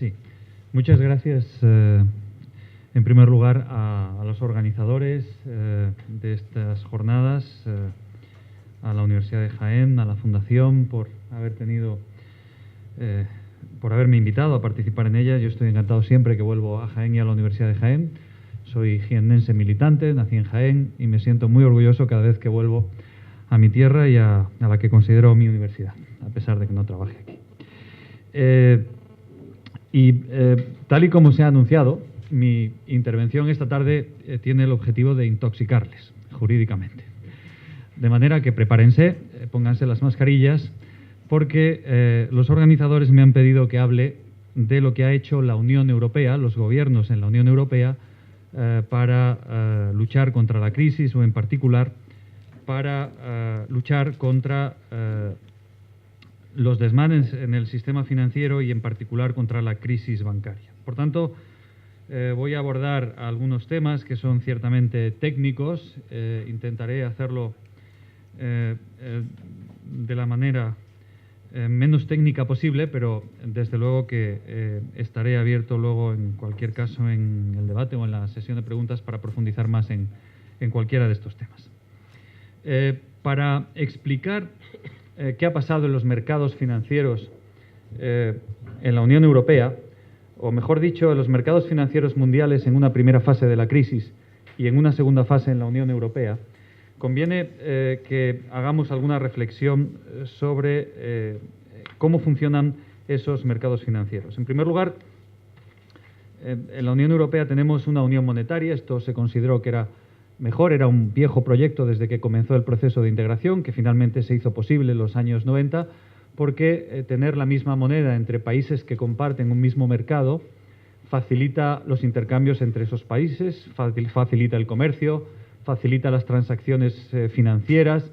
Sí, muchas gracias en primer lugar a los organizadores de estas jornadas, a la Universidad de Jaén, a la Fundación por haberme invitado a participar en ellas. Yo estoy encantado siempre que vuelvo a Jaén y a la Universidad de Jaén. Soy jiennense militante, nací en Jaén y me siento muy orgulloso cada vez que vuelvo a mi tierra y a la que considero mi universidad, a pesar de que no trabaje aquí. Tal y como se ha anunciado, mi intervención esta tarde tiene el objetivo de intoxicarles jurídicamente. De manera que prepárense, pónganse las mascarillas, porque los organizadores me han pedido que hable de lo que ha hecho la Unión Europea, los gobiernos en la Unión Europea, para luchar contra la crisis, o en particular para luchar contra los desmanes en el sistema financiero y en particular contra la crisis bancaria. Por tanto, voy a abordar algunos temas que son ciertamente técnicos. Intentaré hacerlo de la manera menos técnica posible, pero desde luego que estaré abierto luego, en cualquier caso, en el debate o en la sesión de preguntas para profundizar más en cualquiera de estos temas. Para explicar qué ha pasado en los mercados financieros en la Unión Europea, o mejor dicho, en los mercados financieros mundiales en una primera fase de la crisis y en una segunda fase en la Unión Europea, conviene que hagamos alguna reflexión sobre cómo funcionan esos mercados financieros. En primer lugar, en la Unión Europea tenemos una unión monetaria. Esto se consideró que era mejor, era un viejo proyecto desde que comenzó el proceso de integración, que finalmente se hizo posible en los años 90, porque tener la misma moneda entre países que comparten un mismo mercado facilita los intercambios entre esos países, facilita el comercio, facilita las transacciones financieras,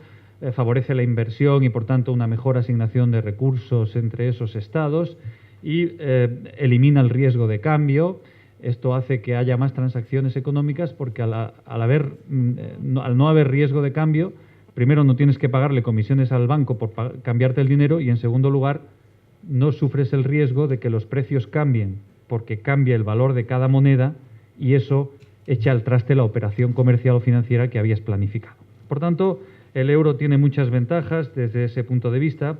favorece la inversión y, por tanto, una mejor asignación de recursos entre esos estados y elimina el riesgo de cambio. Esto hace que haya más transacciones económicas porque al no haber riesgo de cambio, primero no tienes que pagarle comisiones al banco por cambiarte el dinero y, en segundo lugar, no sufres el riesgo de que los precios cambien porque cambia el valor de cada moneda y eso echa al traste la operación comercial o financiera que habías planificado. Por tanto, el euro tiene muchas ventajas desde ese punto de vista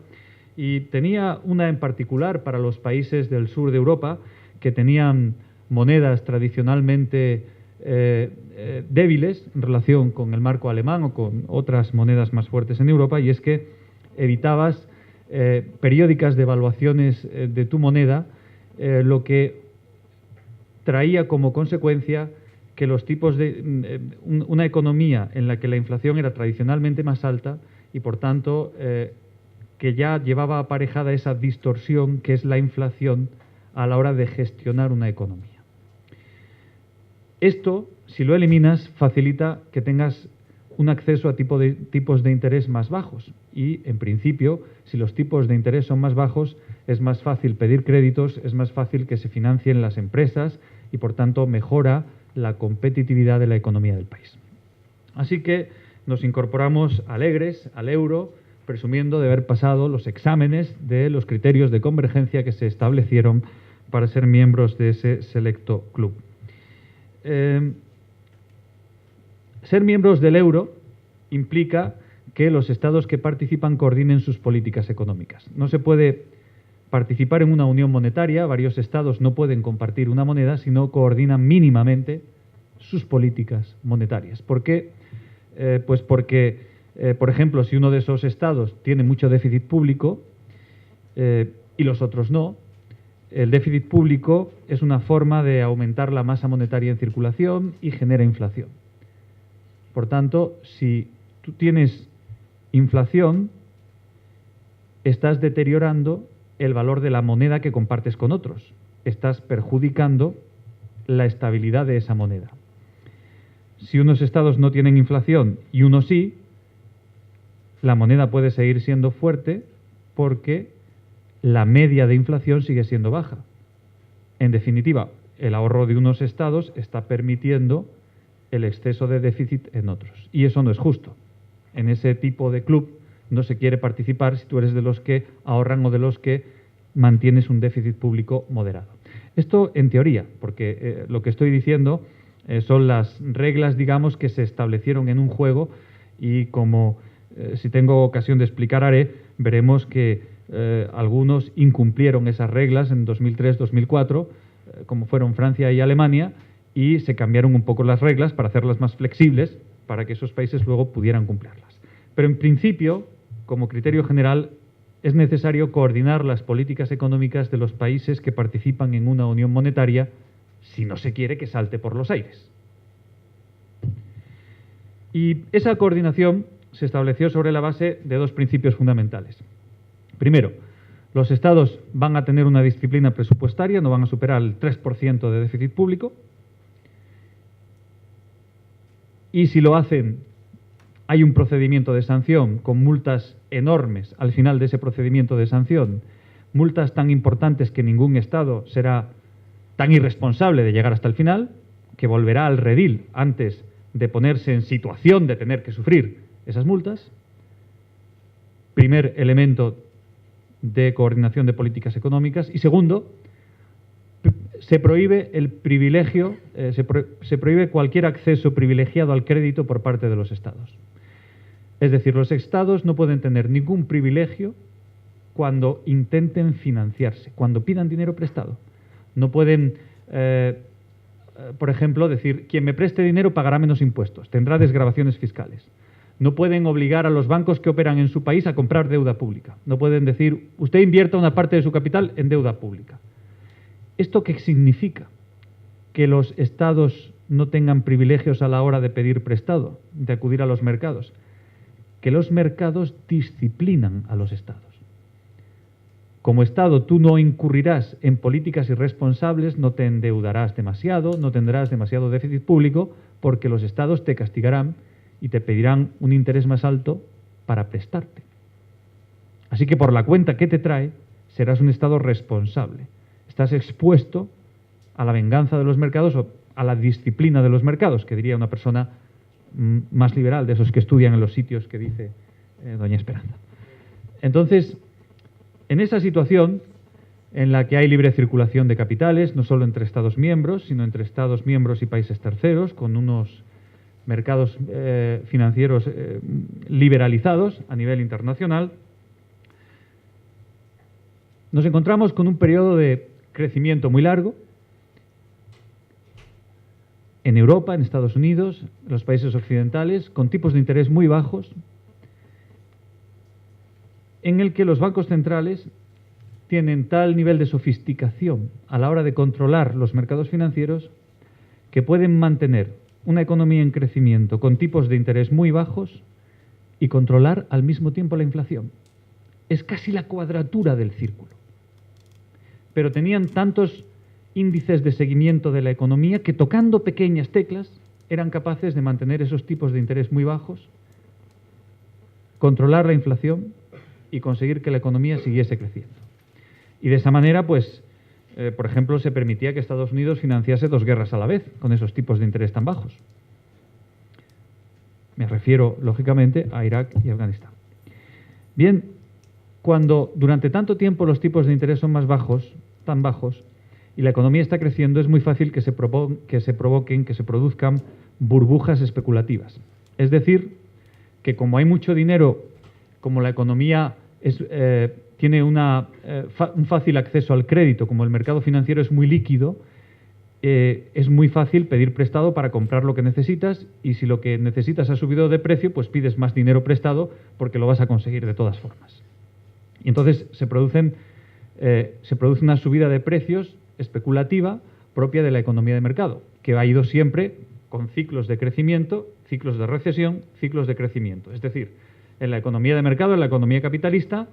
y tenía una en particular para los países del sur de Europa que tenían monedas tradicionalmente débiles en relación con el marco alemán o con otras monedas más fuertes en Europa, y es que evitabas periódicas devaluaciones de tu moneda, lo que traía como consecuencia que los tipos de una economía en la que la inflación era tradicionalmente más alta y, por tanto, que ya llevaba aparejada esa distorsión que es la inflación a la hora de gestionar una economía. Esto, si lo eliminas, facilita que tengas un acceso a tipos de interés más bajos y, en principio, si los tipos de interés son más bajos, es más fácil pedir créditos, es más fácil que se financien las empresas y, por tanto, mejora la competitividad de la economía del país. Así que nos incorporamos alegres al euro, presumiendo de haber pasado los exámenes de los criterios de convergencia que se establecieron para ser miembros de ese selecto club. Ser miembros del euro implica que los estados que participan coordinen sus políticas económicas. No se puede participar en una unión monetaria, varios estados no pueden compartir una moneda si no coordinan mínimamente sus políticas monetarias. ¿Por qué? Pues porque, por ejemplo, si uno de esos estados tiene mucho déficit público y los otros no, el déficit público es una forma de aumentar la masa monetaria en circulación y genera inflación. Por tanto, si tú tienes inflación, estás deteriorando el valor de la moneda que compartes con otros. Estás perjudicando la estabilidad de esa moneda. Si unos estados no tienen inflación y unos sí, la moneda puede seguir siendo fuerte porque la media de inflación sigue siendo baja. En definitiva, el ahorro de unos estados está permitiendo el exceso de déficit en otros. Y eso no es justo. En ese tipo de club no se quiere participar si tú eres de los que ahorran o de los que mantienes un déficit público moderado. Esto en teoría, porque lo que estoy diciendo son las reglas, digamos, que se establecieron en un juego y como, si tengo ocasión de explicar, haré, veremos que algunos incumplieron esas reglas en 2003-2004, como fueron Francia y Alemania, y se cambiaron un poco las reglas para hacerlas más flexibles, para que esos países luego pudieran cumplirlas. Pero en principio, como criterio general, es necesario coordinar las políticas económicas de los países que participan en una unión monetaria si no se quiere que salte por los aires. Y esa coordinación se estableció sobre la base de dos principios fundamentales. Primero, los Estados van a tener una disciplina presupuestaria, no van a superar el 3% de déficit público, y si lo hacen, hay un procedimiento de sanción con multas enormes al final de ese procedimiento de sanción, multas tan importantes que ningún Estado será tan irresponsable de llegar hasta el final, que volverá al redil antes de ponerse en situación de tener que sufrir esas multas. Primer elemento de coordinación de políticas económicas. Y segundo, se prohíbe el privilegio, se prohíbe cualquier acceso privilegiado al crédito por parte de los Estados. Es decir, los Estados no pueden tener ningún privilegio cuando intenten financiarse, cuando pidan dinero prestado. No pueden, por ejemplo, decir, quien me preste dinero pagará menos impuestos, tendrá desgravaciones fiscales. No pueden obligar a los bancos que operan en su país a comprar deuda pública. No pueden decir, usted invierta una parte de su capital en deuda pública. ¿Esto qué significa? Que los Estados no tengan privilegios a la hora de pedir prestado, de acudir a los mercados. Que los mercados disciplinan a los Estados. Como Estado tú no incurrirás en políticas irresponsables, no te endeudarás demasiado, no tendrás demasiado déficit público, porque los Estados te castigarán y te pedirán un interés más alto para prestarte. Así que por la cuenta que te trae, serás un Estado responsable. Estás expuesto a la venganza de los mercados o a la disciplina de los mercados, que diría una persona más liberal, de esos que estudian en los sitios que dice doña Esperanza. Entonces, en esa situación en la que hay libre circulación de capitales, no solo entre Estados miembros, sino entre Estados miembros y países terceros, con unos mercados financieros liberalizados a nivel internacional, nos encontramos con un periodo de crecimiento muy largo en Europa, en Estados Unidos, en los países occidentales, con tipos de interés muy bajos, en el que los bancos centrales tienen tal nivel de sofisticación a la hora de controlar los mercados financieros que pueden mantener una economía en crecimiento con tipos de interés muy bajos y controlar al mismo tiempo la inflación. Es casi la cuadratura del círculo. Pero tenían tantos índices de seguimiento de la economía que tocando pequeñas teclas eran capaces de mantener esos tipos de interés muy bajos, controlar la inflación y conseguir que la economía siguiese creciendo. Y de esa manera, pues, por ejemplo, se permitía que Estados Unidos financiase 2 guerras a la vez con esos tipos de interés tan bajos. Me refiero, lógicamente, a Irak y Afganistán. Bien, cuando durante tanto tiempo los tipos de interés son más bajos, tan bajos, y la economía está creciendo, es muy fácil que se produzcan burbujas especulativas. Es decir, que como hay mucho dinero, como la economía tiene un fácil acceso al crédito, como el mercado financiero es muy líquido, es muy fácil pedir prestado para comprar lo que necesitas, y si lo que necesitas ha subido de precio, pues pides más dinero prestado porque lo vas a conseguir de todas formas. Y entonces se produce una subida de precios especulativa propia de la economía de mercado, que ha ido siempre con ciclos de crecimiento, ciclos de recesión, ciclos de crecimiento. Es decir, en la economía de mercado, en la economía capitalista,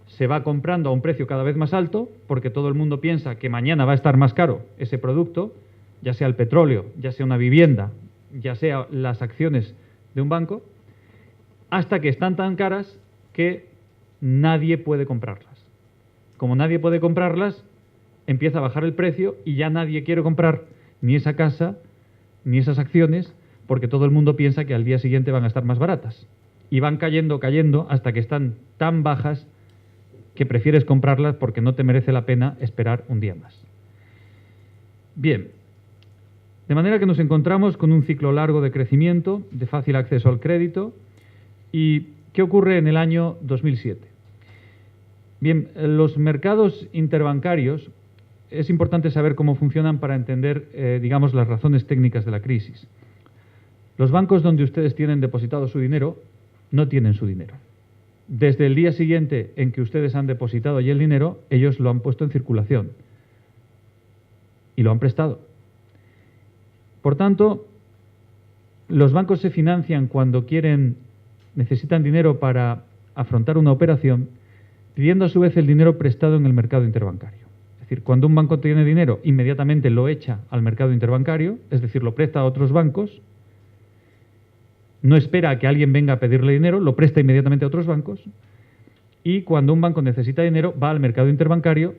se va comprando a un precio cada vez más alto porque todo el mundo piensa que mañana va a estar más caro ese producto, ya sea el petróleo, ya sea una vivienda, ya sea las acciones de un banco, hasta que están tan caras que nadie puede comprarlas. Como nadie puede comprarlas, empieza a bajar el precio y ya nadie quiere comprar ni esa casa ni esas acciones porque todo el mundo piensa que al día siguiente van a estar más baratas. Y van cayendo hasta que están tan bajas que prefieres comprarlas porque no te merece la pena esperar un día más. Bien, de manera que nos encontramos con un ciclo largo de crecimiento, de fácil acceso al crédito. ¿Y qué ocurre en el año 2007? Bien, los mercados interbancarios, es importante saber cómo funcionan para entender, digamos, las razones técnicas de la crisis. Los bancos donde ustedes tienen depositado su dinero no tienen su dinero. Desde el día siguiente en que ustedes han depositado allí el dinero, ellos lo han puesto en circulación y lo han prestado. Por tanto, los bancos se financian cuando necesitan dinero para afrontar una operación, pidiendo a su vez el dinero prestado en el mercado interbancario. Es decir, cuando un banco tiene dinero, inmediatamente lo echa al mercado interbancario, es decir, lo presta a otros bancos, no espera a que alguien venga a pedirle dinero, lo presta inmediatamente a otros bancos, y cuando un banco necesita dinero, va al mercado interbancario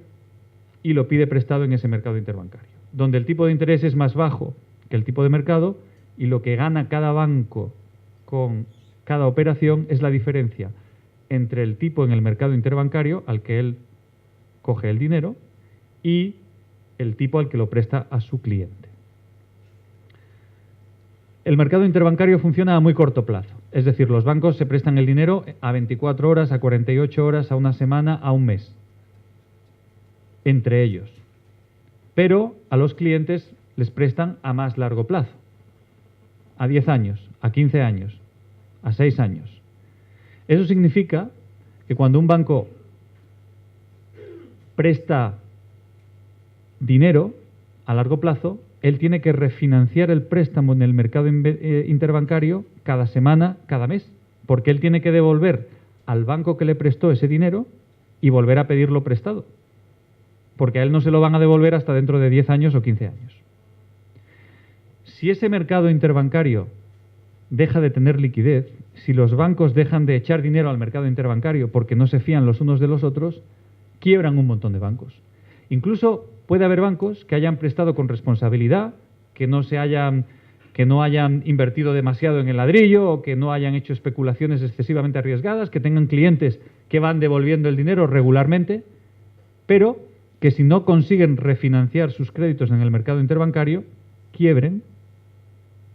y lo pide prestado en ese mercado interbancario, donde el tipo de interés es más bajo que el tipo de mercado, y lo que gana cada banco con cada operación es la diferencia entre el tipo en el mercado interbancario al que él coge el dinero y el tipo al que lo presta a su cliente. El mercado interbancario funciona a muy corto plazo, es decir, los bancos se prestan el dinero a 24 horas, a 48 horas, a una semana, a un mes, entre ellos. Pero a los clientes les prestan a más largo plazo, a 10 años, a 15 años, a 6 años. Eso significa que cuando un banco presta dinero a largo plazo, él tiene que refinanciar el préstamo en el mercado interbancario cada semana, cada mes, porque él tiene que devolver al banco que le prestó ese dinero y volver a pedirlo prestado, porque a él no se lo van a devolver hasta dentro de 10 años o 15 años. Si ese mercado interbancario deja de tener liquidez, si los bancos dejan de echar dinero al mercado interbancario porque no se fían los unos de los otros, quiebran un montón de bancos. Incluso puede haber bancos que hayan prestado con responsabilidad, que no hayan invertido demasiado en el ladrillo o que no hayan hecho especulaciones excesivamente arriesgadas, que tengan clientes que van devolviendo el dinero regularmente, pero que si no consiguen refinanciar sus créditos en el mercado interbancario, quiebren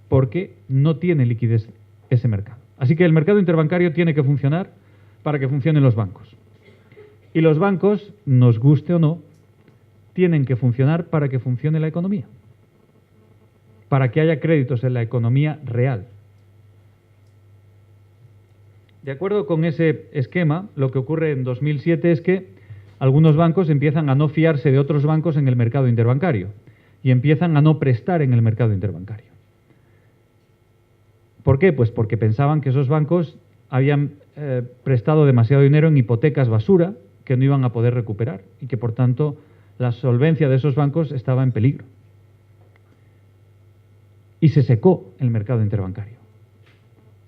porque no tiene liquidez ese mercado. Así que el mercado interbancario tiene que funcionar para que funcionen los bancos. Y los bancos, nos guste o no, tienen que funcionar para que funcione la economía, para que haya créditos en la economía real. De acuerdo con ese esquema, lo que ocurre en 2007 es que algunos bancos empiezan a no fiarse de otros bancos en el mercado interbancario y empiezan a no prestar en el mercado interbancario. ¿Por qué? Pues porque pensaban que esos bancos habían prestado demasiado dinero en hipotecas basura que no iban a poder recuperar y que, por tanto, la solvencia de esos bancos estaba en peligro. Y se secó el mercado interbancario.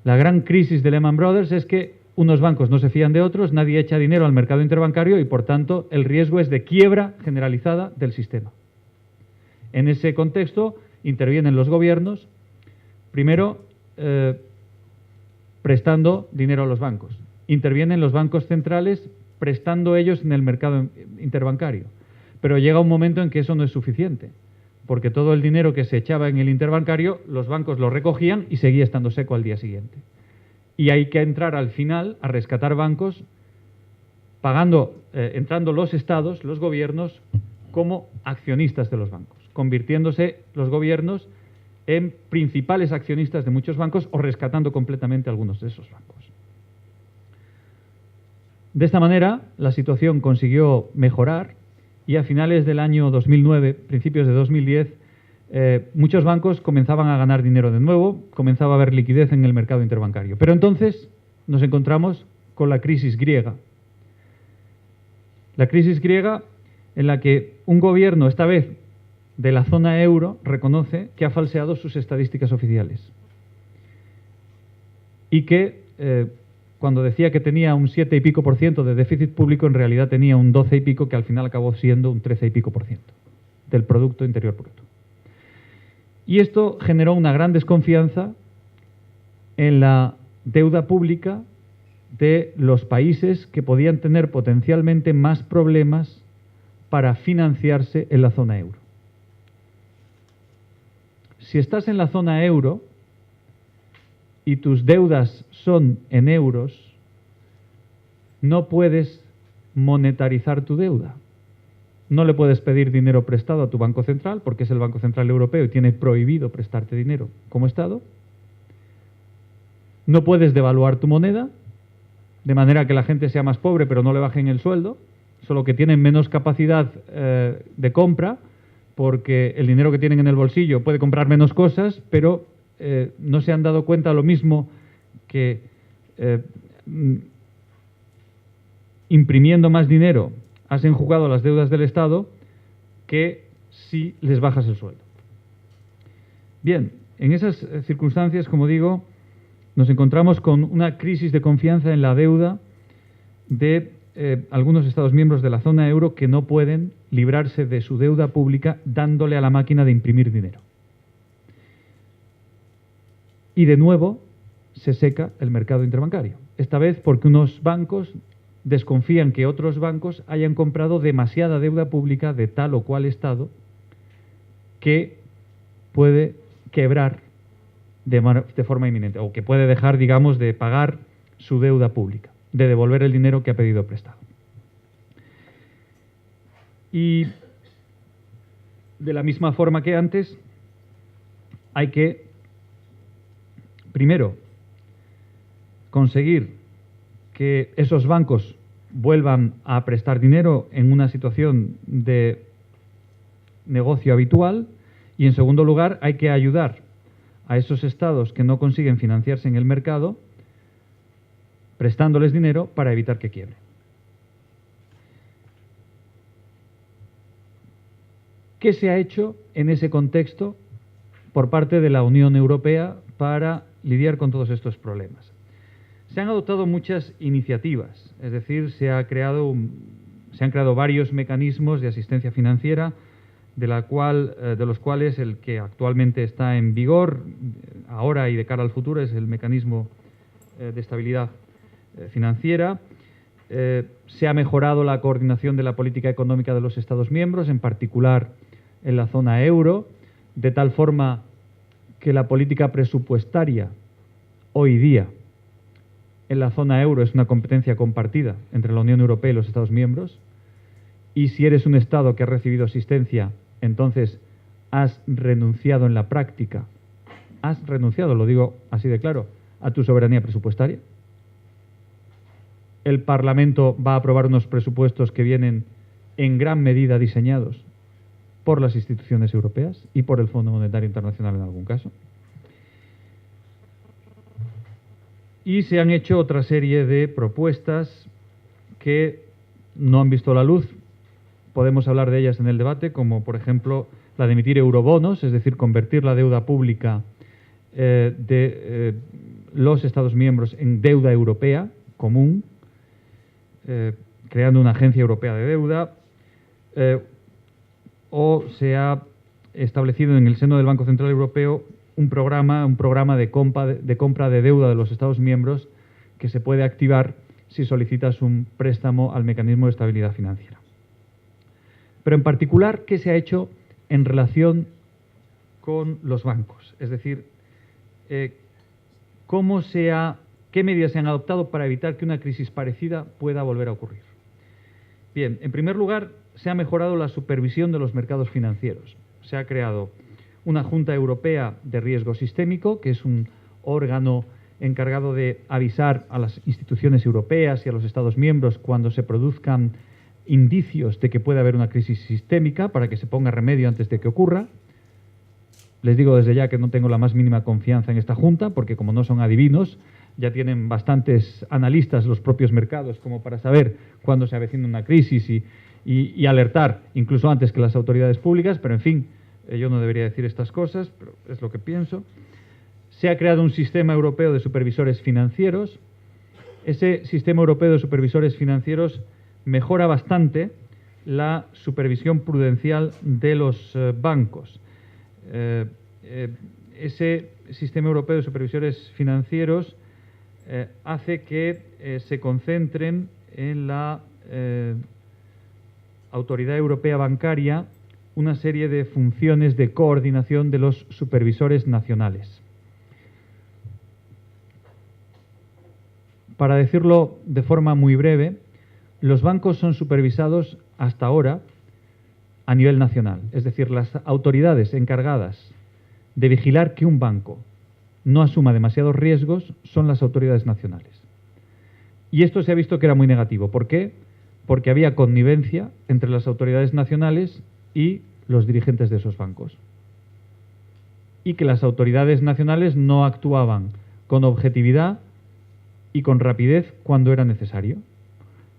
La gran crisis de Lehman Brothers es que unos bancos no se fían de otros, nadie echa dinero al mercado interbancario y, por tanto, el riesgo es de quiebra generalizada del sistema. En ese contexto intervienen los gobiernos, primero prestando dinero a los bancos. Intervienen los bancos centrales prestando ellos en el mercado interbancario. Pero llega un momento en que eso no es suficiente, porque todo el dinero que se echaba en el interbancario, los bancos lo recogían y seguía estando seco al día siguiente. Y hay que entrar al final a rescatar bancos, entrando los estados, los gobiernos, como accionistas de los bancos, convirtiéndose los gobiernos en principales accionistas de muchos bancos o rescatando completamente algunos de esos bancos. De esta manera, la situación consiguió mejorar y a finales del año 2009, principios de 2010, muchos bancos comenzaban a ganar dinero de nuevo, comenzaba a haber liquidez en el mercado interbancario. Pero entonces nos encontramos con la crisis griega. La crisis griega en la que un gobierno, esta vez de la zona euro, reconoce que ha falseado sus estadísticas oficiales y que cuando decía que tenía un 7 y pico por ciento de déficit público, en realidad tenía un 12 y pico, que al final acabó siendo un 13 y pico por ciento del Producto Interior Bruto. Y esto generó una gran desconfianza en la deuda pública de los países que podían tener potencialmente más problemas para financiarse en la zona euro. Si estás en la zona euro y tus deudas son en euros, no puedes monetarizar tu deuda. No le puedes pedir dinero prestado a tu Banco Central, porque es el Banco Central Europeo y tiene prohibido prestarte dinero como Estado. No puedes devaluar tu moneda, de manera que la gente sea más pobre pero no le bajen el sueldo, solo que tienen menos capacidad de compra, porque el dinero que tienen en el bolsillo puede comprar menos cosas, pero no se han dado cuenta lo mismo que imprimiendo más dinero has enjugado las deudas del Estado que si les bajas el sueldo. Bien, en esas circunstancias, como digo, nos encontramos con una crisis de confianza en la deuda de algunos Estados miembros de la zona euro que no pueden librarse de su deuda pública dándole a la máquina de imprimir dinero. Y de nuevo se seca el mercado interbancario. Esta vez porque unos bancos desconfían que otros bancos hayan comprado demasiada deuda pública de tal o cual Estado que puede quebrar de forma inminente, o que puede dejar, digamos, de pagar su deuda pública, de devolver el dinero que ha pedido prestado. Y de la misma forma que antes, hay que, primero, conseguir que esos bancos vuelvan a prestar dinero en una situación de negocio habitual, y en segundo lugar hay que ayudar a esos estados que no consiguen financiarse en el mercado prestándoles dinero para evitar que quiebren. ¿Qué se ha hecho en ese contexto por parte de la Unión Europea para lidiar con todos estos problemas? Se han adoptado muchas iniciativas, es decir, se han creado varios mecanismos de asistencia financiera, de los cuales el que actualmente está en vigor ahora y de cara al futuro es el mecanismo de estabilidad financiera. Se ha mejorado la coordinación de la política económica de los Estados miembros, en particular en la zona euro, de tal forma que la política presupuestaria hoy día en la zona euro es una competencia compartida entre la Unión Europea y los Estados miembros, y si eres un Estado que ha recibido asistencia, entonces has renunciado en la práctica, lo digo así de claro, a tu soberanía presupuestaria. El Parlamento va a aprobar unos presupuestos que vienen en gran medida diseñados por las instituciones europeas y por el Fondo Monetario Internacional en algún caso. Y se han hecho otra serie de propuestas que no han visto la luz. Podemos hablar de ellas en el debate, como por ejemplo la de emitir eurobonos, es decir, convertir la deuda pública de los Estados miembros en deuda europea común, creando una agencia europea de deuda, o se ha establecido en el seno del Banco Central Europeo un programa de compra de deuda de los Estados miembros que se puede activar si solicitas un préstamo al mecanismo de estabilidad financiera. Pero en particular, ¿qué se ha hecho en relación con los bancos? Es decir, ¿qué medidas se han adoptado para evitar que una crisis parecida pueda volver a ocurrir? Bien, en primer lugar, se ha mejorado la supervisión de los mercados financieros. Se ha creado una Junta Europea de Riesgo Sistémico, que es un órgano encargado de avisar a las instituciones europeas y a los Estados miembros cuando se produzcan indicios de que puede haber una crisis sistémica para que se ponga remedio antes de que ocurra. Les digo desde ya que no tengo la más mínima confianza en esta Junta, porque como no son adivinos, ya tienen bastantes analistas los propios mercados como para saber cuándo se avecina una crisis y alertar incluso antes que las autoridades públicas, pero en fin, yo no debería decir estas cosas, pero es lo que pienso. Se ha creado un sistema europeo de supervisores financieros. Ese sistema europeo de supervisores financieros mejora bastante la supervisión prudencial de los bancos. Ese sistema europeo de supervisores financieros hace que se concentren en la Autoridad Europea Bancaria una serie de funciones de coordinación de los supervisores nacionales. Para decirlo de forma muy breve, los bancos son supervisados hasta ahora a nivel nacional. Es decir, las autoridades encargadas de vigilar que un banco no asuma demasiados riesgos son las autoridades nacionales. Y esto se ha visto que era muy negativo. ¿Por qué? Porque había connivencia entre las autoridades nacionales y los dirigentes de esos bancos. Y que las autoridades nacionales no actuaban con objetividad y con rapidez cuando era necesario.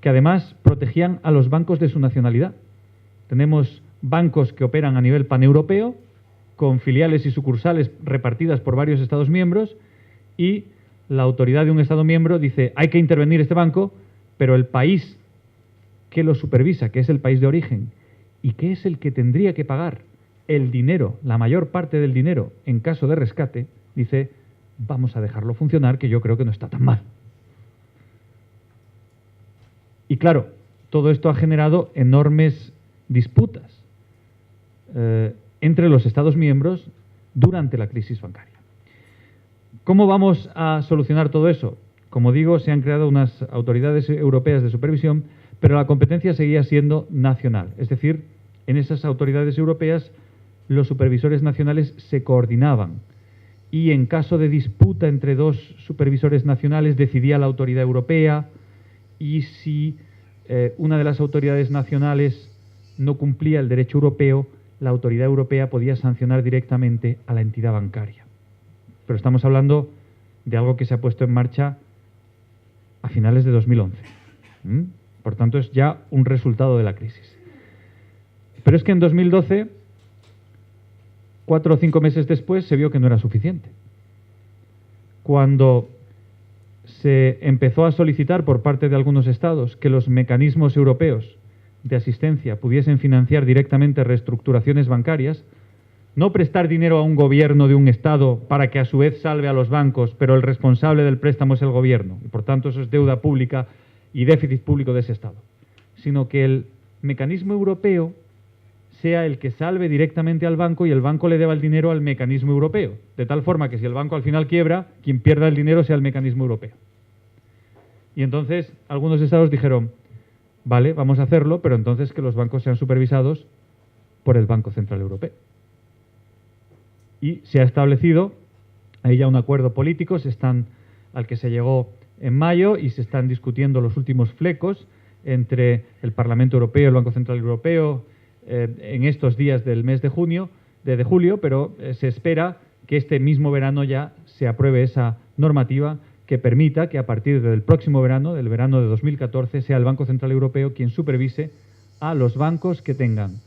Que además protegían a los bancos de su nacionalidad. Tenemos bancos que operan a nivel paneuropeo, con filiales y sucursales repartidas por varios Estados miembros, y la autoridad de un Estado miembro dice, hay que intervenir este banco, pero el país que lo supervisa, que es el país de origen, y que es el que tendría que pagar el dinero, la mayor parte del dinero, en caso de rescate, dice, vamos a dejarlo funcionar, que yo creo que no está tan mal. Y claro, todo esto ha generado enormes disputas entre los Estados miembros durante la crisis bancaria. ¿Cómo vamos a solucionar todo eso? Como digo, se han creado unas autoridades europeas de supervisión, pero la competencia seguía siendo nacional. Es decir, en esas autoridades europeas los supervisores nacionales se coordinaban y en caso de disputa entre dos supervisores nacionales decidía la autoridad europea, y si una de las autoridades nacionales no cumplía el derecho europeo, la autoridad europea podía sancionar directamente a la entidad bancaria. Pero estamos hablando de algo que se ha puesto en marcha a finales de 2011. Por tanto, es ya un resultado de la crisis. Pero es que en 2012, 4 o 5 meses después, se vio que no era suficiente. Cuando se empezó a solicitar por parte de algunos estados que los mecanismos europeos de asistencia pudiesen financiar directamente reestructuraciones bancarias, no prestar dinero a un gobierno de un estado para que a su vez salve a los bancos, pero el responsable del préstamo es el gobierno, y por tanto eso es deuda pública y déficit público de ese estado, sino que el mecanismo europeo sea el que salve directamente al banco y el banco le deba el dinero al mecanismo europeo, de tal forma que si el banco al final quiebra, quien pierda el dinero sea el mecanismo europeo. Y entonces algunos estados dijeron, vale, vamos a hacerlo, pero entonces que los bancos sean supervisados por el Banco Central Europeo. Y se ha establecido, hay ya un acuerdo político, al que se llegó en mayo, y se están discutiendo los últimos flecos entre el Parlamento Europeo y el Banco Central Europeo en estos días del mes de julio, pero se espera que este mismo verano ya se apruebe esa normativa que permita que a partir del próximo verano, del verano de 2014, sea el Banco Central Europeo quien supervise a los bancos que tengan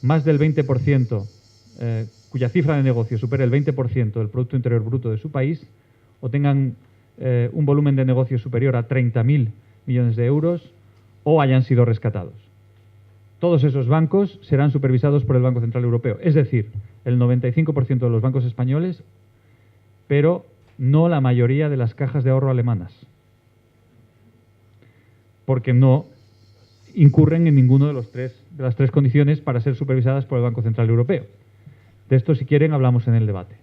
más del 20%, cuya cifra de negocio supere el 20% del Producto Interior Bruto de su país, o tengan un volumen de negocio superior a 30.000 millones de euros, o hayan sido rescatados. Todos esos bancos serán supervisados por el Banco Central Europeo, es decir, el 95% de los bancos españoles, pero no la mayoría de las cajas de ahorro alemanas, porque no incurren en ninguno de las tres condiciones para ser supervisadas por el Banco Central Europeo. De esto, si quieren, hablamos en el debate.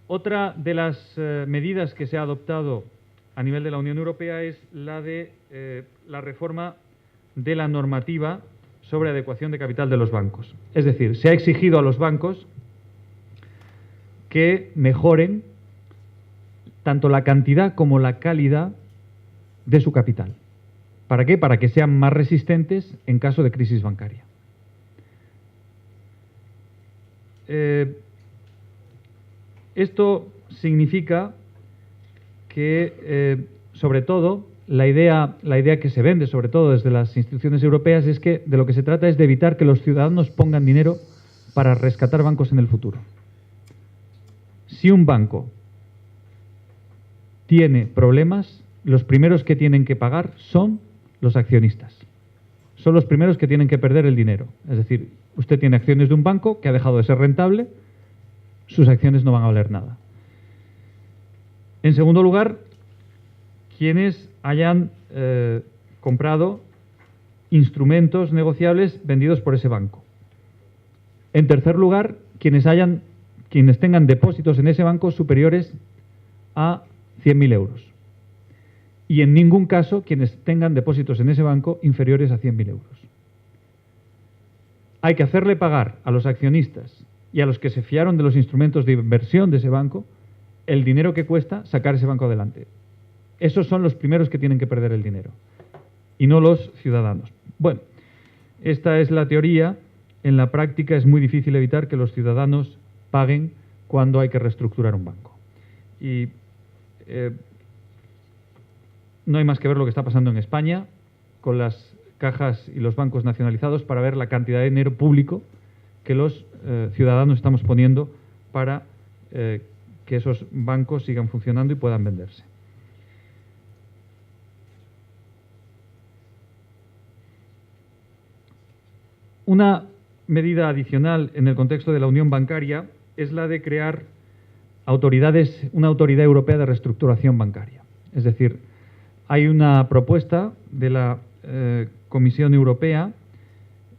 Otra de las medidas que se ha adoptado a nivel de la Unión Europea es la de la reforma de la normativa sobre adecuación de capital de los bancos. Es decir, se ha exigido a los bancos que mejoren tanto la cantidad como la calidad de su capital. ¿Para qué? Para que sean más resistentes en caso de crisis bancaria. Esto significa que, sobre todo, la idea que se vende, sobre todo desde las instituciones europeas, es que de lo que se trata es de evitar que los ciudadanos pongan dinero para rescatar bancos en el futuro. Si un banco tiene problemas, los primeros que tienen que pagar son los accionistas. Son los primeros que tienen que perder el dinero. Es decir, usted tiene acciones de un banco que ha dejado de ser rentable, sus acciones no van a valer nada. En segundo lugar, quienes hayan comprado instrumentos negociables vendidos por ese banco. En tercer lugar, quienes tengan depósitos en ese banco superiores a 100.000 euros. Y en ningún caso quienes tengan depósitos en ese banco inferiores a 100.000 euros. Hay que hacerle pagar a los accionistas y a los que se fiaron de los instrumentos de inversión de ese banco el dinero que cuesta sacar ese banco adelante. Esos son los primeros que tienen que perder el dinero, y no los ciudadanos. Bueno, esta es la teoría. En la práctica es muy difícil evitar que los ciudadanos paguen cuando hay que reestructurar un banco. Y no hay más que ver lo que está pasando en España con las cajas y los bancos nacionalizados para ver la cantidad de dinero público que los ciudadanos estamos poniendo para que esos bancos sigan funcionando y puedan venderse. Una medida adicional en el contexto de la unión bancaria es la de crear una autoridad europea de reestructuración bancaria. Es decir, hay una propuesta de la Comisión Europea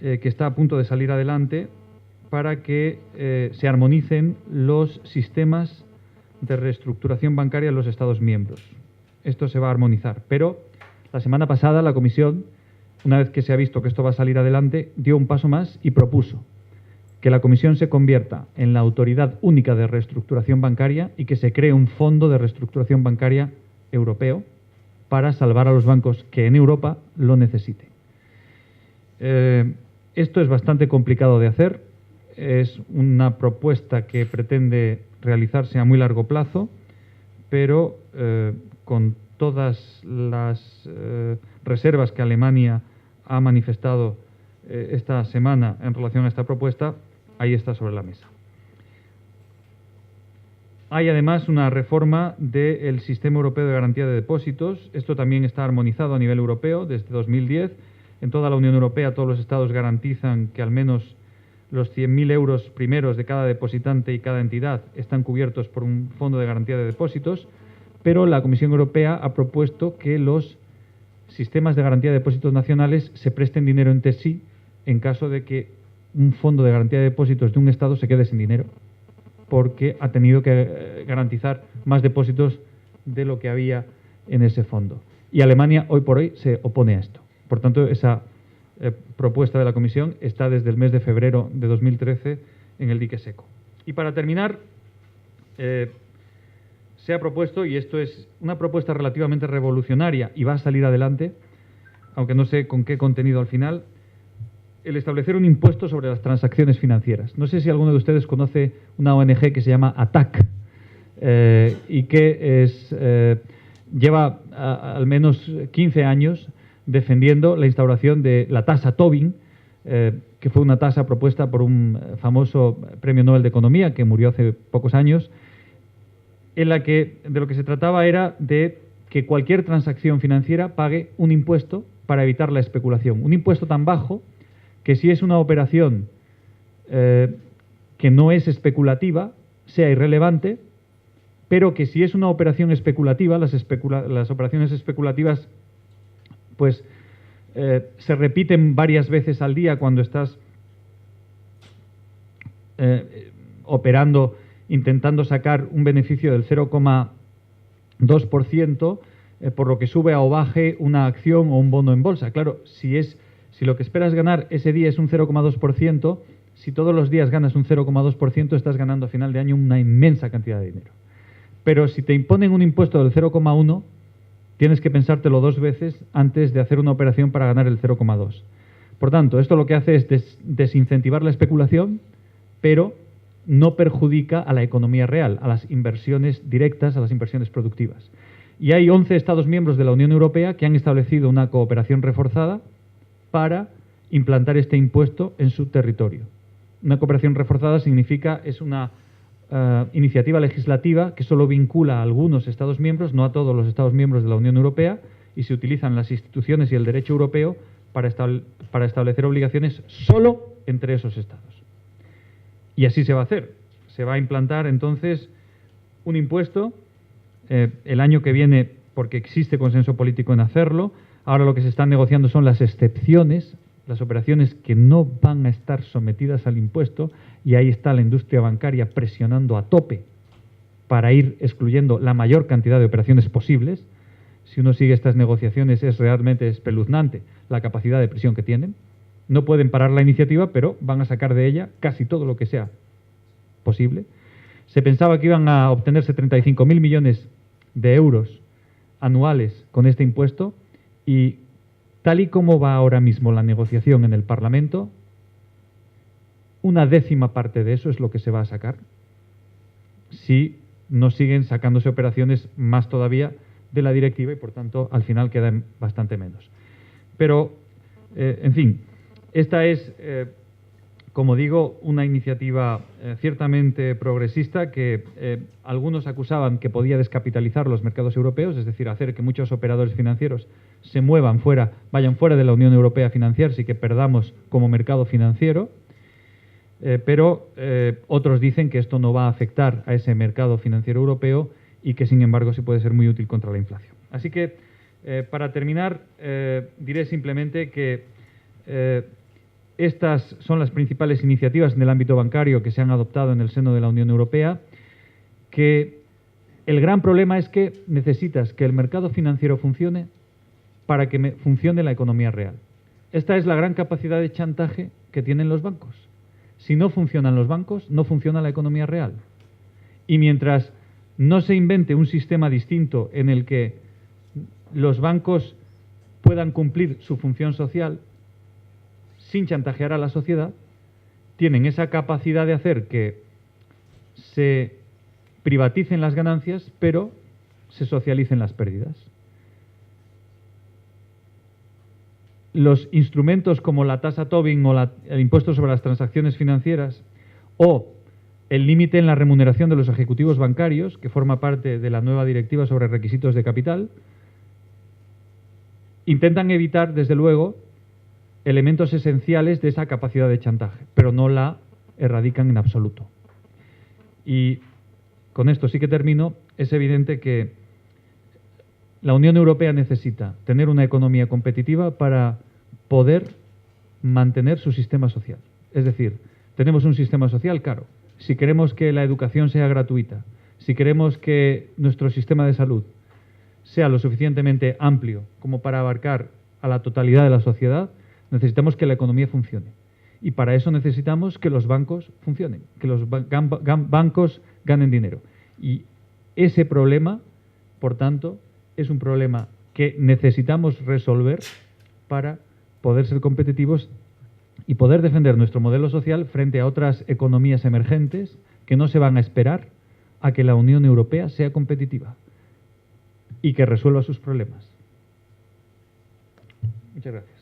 que está a punto de salir adelante para que se armonicen los sistemas de reestructuración bancaria en los Estados miembros. Esto se va a armonizar, pero la semana pasada la Comisión, una vez que se ha visto que esto va a salir adelante, dio un paso más y propuso que la Comisión se convierta en la autoridad única de reestructuración bancaria y que se cree un fondo de reestructuración bancaria europeo para salvar a los bancos que en Europa lo necesiten. Esto es bastante complicado de hacer. Es una propuesta que pretende realizarse a muy largo plazo, pero con todas las reservas que Alemania ha manifestado esta semana en relación a esta propuesta, ahí está sobre la mesa. Hay además una reforma del Sistema Europeo de Garantía de Depósitos. Esto también está armonizado a nivel europeo desde 2010. En toda la Unión Europea todos los Estados garantizan que al menos los 100.000 euros primeros de cada depositante y cada entidad están cubiertos por un fondo de garantía de depósitos, pero la Comisión Europea ha propuesto que los sistemas de garantía de depósitos nacionales se presten dinero entre sí en caso de que un fondo de garantía de depósitos de un Estado se quede sin dinero, porque ha tenido que garantizar más depósitos de lo que había en ese fondo. Y Alemania hoy por hoy se opone a esto. Por tanto, esa propuesta de la Comisión está desde el mes de febrero de 2013 en el dique seco. Y para terminar, se ha propuesto, y esto es una propuesta relativamente revolucionaria y va a salir adelante, aunque no sé con qué contenido al final, el establecer un impuesto sobre las transacciones financieras. No sé si alguno de ustedes conoce una ONG que se llama ATTAC y que lleva al menos 15 años defendiendo la instauración de la tasa Tobin, que fue una tasa propuesta por un famoso premio Nobel de Economía que murió hace pocos años, en la que de lo que se trataba era de que cualquier transacción financiera pague un impuesto para evitar la especulación. Un impuesto tan bajo que si es una operación que no es especulativa, sea irrelevante, pero que si es una operación especulativa, las operaciones especulativas pues se repiten varias veces al día cuando estás operando, intentando sacar un beneficio del 0,2%, por lo que sube o baje una acción o un bono en bolsa. Claro, si lo que esperas ganar ese día es un 0,2%, si todos los días ganas un 0,2%, estás ganando a final de año una inmensa cantidad de dinero. Pero si te imponen un impuesto del 0,1%, tienes que pensártelo dos veces antes de hacer una operación para ganar el 0,2%. Por tanto, esto lo que hace es desincentivar la especulación, pero no perjudica a la economía real, a las inversiones directas, a las inversiones productivas. Y hay 11 Estados miembros de la Unión Europea que han establecido una cooperación reforzada para implantar este impuesto en su territorio. Una cooperación reforzada significa, es una iniciativa legislativa que solo vincula a algunos Estados miembros, no a todos los Estados miembros de la Unión Europea, y se utilizan las instituciones y el derecho europeo para establecer obligaciones solo entre esos Estados. Y así se va a hacer. Se va a implantar entonces un impuesto el año que viene, porque existe consenso político en hacerlo. Ahora lo que se están negociando son las excepciones, las operaciones que no van a estar sometidas al impuesto, y ahí está la industria bancaria presionando a tope para ir excluyendo la mayor cantidad de operaciones posibles. Si uno sigue estas negociaciones es realmente espeluznante la capacidad de presión que tienen. No pueden parar la iniciativa, pero van a sacar de ella casi todo lo que sea posible. Se pensaba que iban a obtenerse 35.000 millones de euros anuales con este impuesto, y tal y como va ahora mismo la negociación en el Parlamento, una décima parte de eso es lo que se va a sacar, si no siguen sacándose operaciones más todavía de la directiva, y por tanto al final quedan bastante menos. Pero, en fin, esta es, como digo, una iniciativa ciertamente progresista que algunos acusaban que podía descapitalizar los mercados europeos, es decir, hacer que muchos operadores financieros se muevan fuera, vayan fuera de la Unión Europea a financiarse y que perdamos como mercado financiero. Pero otros dicen que esto no va a afectar a ese mercado financiero europeo y que, sin embargo, sí puede ser muy útil contra la inflación. Así que, para terminar, diré simplemente que estas son las principales iniciativas en el ámbito bancario que se han adoptado en el seno de la Unión Europea, que el gran problema es que necesitas que el mercado financiero funcione para que funcione la economía real. Esta es la gran capacidad de chantaje que tienen los bancos. Si no funcionan los bancos, no funciona la economía real. Y mientras no se invente un sistema distinto en el que los bancos puedan cumplir su función social sin chantajear a la sociedad, tienen esa capacidad de hacer que se privaticen las ganancias, pero se socialicen las pérdidas. Los instrumentos como la tasa Tobin o el impuesto sobre las transacciones financieras, o el límite en la remuneración de los ejecutivos bancarios, que forma parte de la nueva directiva sobre requisitos de capital, intentan evitar, desde luego, elementos esenciales de esa capacidad de chantaje, pero no la erradican en absoluto. Y con esto sí que termino. Es evidente que la Unión Europea necesita tener una economía competitiva para poder mantener su sistema social. Es decir, tenemos un sistema social caro. Si queremos que la educación sea gratuita, si queremos que nuestro sistema de salud sea lo suficientemente amplio como para abarcar a la totalidad de la sociedad, necesitamos que la economía funcione. Y para eso necesitamos que los bancos funcionen, que los bancos ganen dinero. Y ese problema, por tanto, es un problema que necesitamos resolver para poder ser competitivos y poder defender nuestro modelo social frente a otras economías emergentes que no se van a esperar a que la Unión Europea sea competitiva y que resuelva sus problemas. Muchas gracias.